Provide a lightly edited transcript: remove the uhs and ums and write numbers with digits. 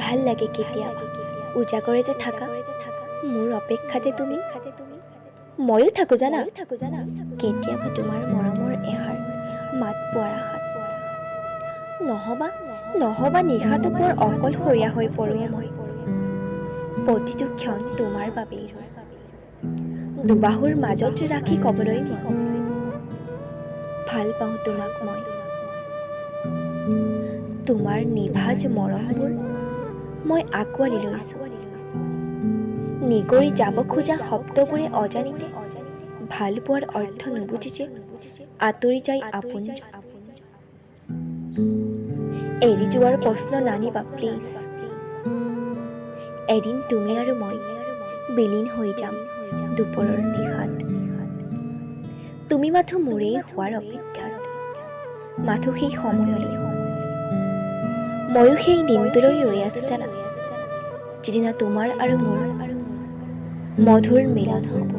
ভাল লাগে কেতিয়াবা উজাগৰে যে থাকা মোৰ অপেক্ষাতে তুমি ময়ো থাকো জানা কেতিয়াবা তোমাৰ মৰমৰ এষাৰ মাত পোৱাৰ আশাত নহবা নিশাটো বৰ অকলশৰীয়া হৈ পৰোঁ মই প্ৰতিটো ক্ষণ তোমাৰ বাবেই ৰৈ দুবাহুৰ মাজত ৰাখি ক'বলৈ ভাল পাওঁ তোমাক মই তোমাৰ নিভাঁজ মৰমবোৰ মই আঁকোৱালি লৈছোঁ নিগৰি যাব খোজা শব্দবোৰে অজানিতে ভাল পোৱাৰ অৰ্থ নুবুজি যে আঁতৰি যায় আপোনজন এৰি যোৱাৰ প্ৰশ্ন নানিবা প্লিজ এদিন তুমি আৰু মই বিলীন হৈ যাম দুপৰৰ নিশাত তুমি মাথো মোৰেই হোৱাৰ অপেক্ষাত মাথো সেই সময়লৈ ময়ো সেই দিনটোলৈ ৰৈ আছো জানা যিদিনা তোমাৰ আৰু মোৰ মধুৰ মিলন হ'ব